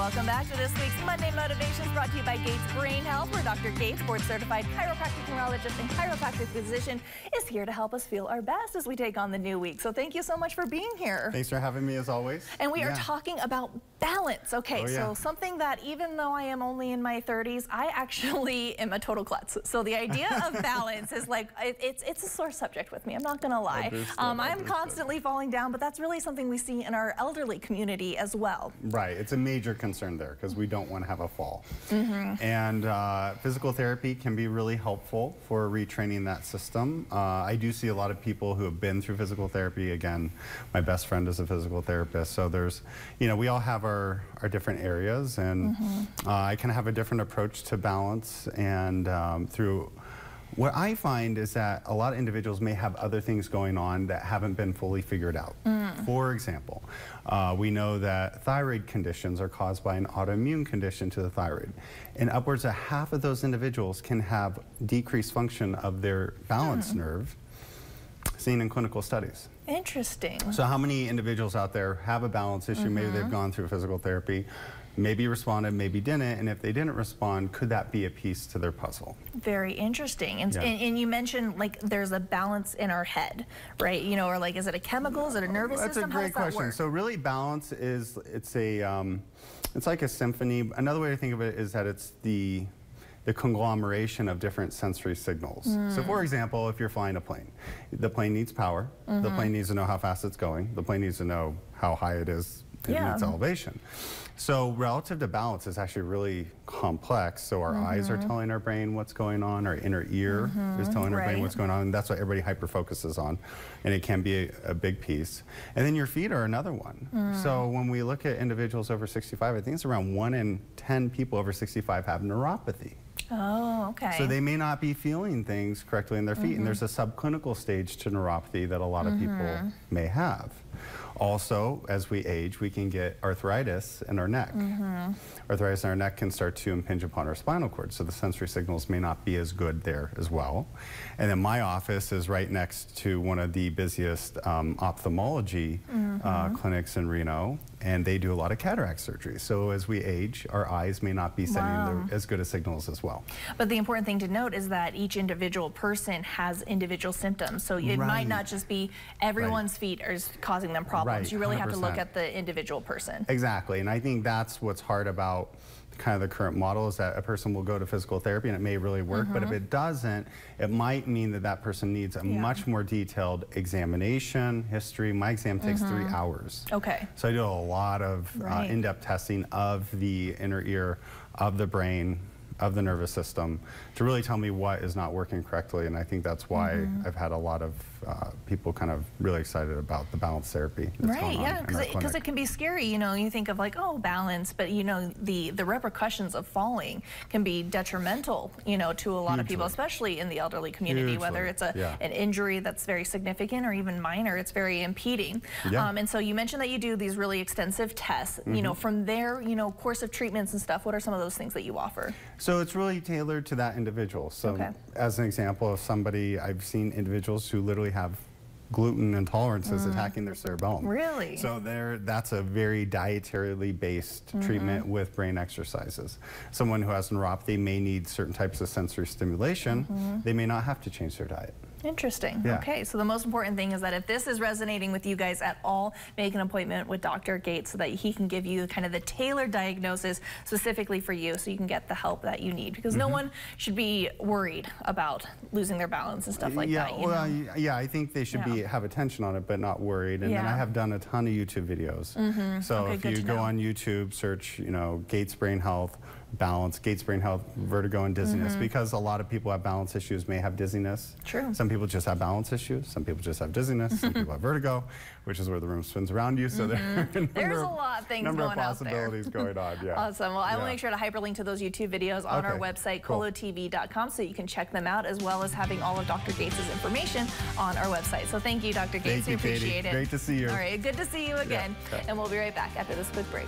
Welcome back to this week's Monday Motivations, brought to you by Gates Brain Health, where Dr. Gates, board-certified chiropractic neurologist and chiropractic physician, is here to help us feel our best as we take on the new week. So thank you so much for being here. Thanks for having me, as always. And we are talking about balance. Okay, so something that even though I am only in my 30s, I actually am a total klutz. So the idea of balance is like, it's a sore subject with me. I'm not gonna lie. I'm constantly falling down, but that's really something we see in our elderly community as well. Right, it's a major concern there because we don't want to have a fall. And physical therapy can be really helpful for retraining that system. I do see a lot of people who have been through physical therapy. Again, my best friend is a physical therapist, so there's, you know, we all have our different areas, and I kind of have a different approach to balance. And through what I find is that a lot of individuals may have other things going on that haven't been fully figured out. For example, we know that thyroid conditions are caused by an autoimmune condition to the thyroid. And upwards of half of those individuals can have decreased function of their balance nerve, seen in clinical studies. Interesting. So how many individuals out there have a balance issue? Maybe they've gone through physical therapy, maybe responded, maybe didn't, and if they didn't respond, could that be a piece to their puzzle? Very interesting. And you mentioned like there's a balance in our head, right? You know, or like, is it a chemical? Is it a nervous system? That's a great question. So really, balance is, it's like a symphony. Another way to think of it is that it's the conglomeration of different sensory signals. So for example, if you're flying a plane, the plane needs power, the plane needs to know how fast it's going, the plane needs to know how high it is in its elevation. So relative to balance is actually really complex. So our eyes are telling our brain what's going on, our inner ear is telling our brain what's going on, and that's what everybody hyper-focuses on, and it can be a big piece. And then your feet are another one. So when we look at individuals over 65, I think it's around 1 in 10 people over 65 have neuropathy. Oh, okay. So they may not be feeling things correctly in their feet, and there's a subclinical stage to neuropathy that a lot of people may have. Also, as we age, we can get arthritis in our neck. Arthritis in our neck can start to impinge upon our spinal cord, so the sensory signals may not be as good there as well. And then my office is right next to one of the busiest ophthalmology clinics in Reno, and they do a lot of cataract surgery. So as we age, our eyes may not be sending as good as signals as well. But the important thing to note is that each individual person has individual symptoms. So it might not just be everyone's feet are causing them problems. You really have to look at the individual person. Exactly, and I think that's what's hard about kind of the current model, is that a person will go to physical therapy and it may really work, but if it doesn't, it might mean that that person needs a much more detailed examination, history. My exam takes 3 hours. Okay. So I do a lot of in-depth testing of the inner ear, of the brain, of the nervous system, to really tell me what is not working correctly. And I think that's why I've had a lot of people kind of really excited about the balance therapy that's going on because it can be scary. You know, you think of like, oh, balance, but you know, the repercussions of falling can be detrimental, you know, to a lot of people, especially in the elderly community, whether it's an injury that's very significant or even minor, it's very impeding. And so you mentioned that you do these really extensive tests. You know, from there, you know, course of treatments and stuff, what are some of those things that you offer? So it's really tailored to that individual. So as an example of somebody, I've seen individuals who literally have gluten intolerances attacking their cerebellum. Really? So that's a very dietarily based treatment with brain exercises. Someone who has neuropathy may need certain types of sensory stimulation. They may not have to change their diet. Interesting. Okay, so the most important thing is that if this is resonating with you guys at all, make an appointment with Dr. Gates so that he can give you kind of the tailored diagnosis specifically for you, so you can get the help that you need. Because no one should be worried about losing their balance and stuff like that. Well, I think they should have attention on it, but not worried. And then I have done a ton of YouTube videos. So if you go on YouTube, search, you know, Gates Brain Health, balance, Gates Brain Health, vertigo and dizziness, because a lot of people have balance issues, may have dizziness. Some people just have balance issues, some people just have dizziness, some people have vertigo, which is where the room spins around you. So there's a lot of things going on there. Possibilities going on, Awesome. Well, I will make sure to hyperlink to those YouTube videos on our website, kolotv.com, so you can check them out, as well as having all of Dr. Gates' information on our website. So thank you, Dr. Gates. Thank you, we appreciate Katie. it. Great to see you. All right, good to see you again. And we'll be right back after this quick break.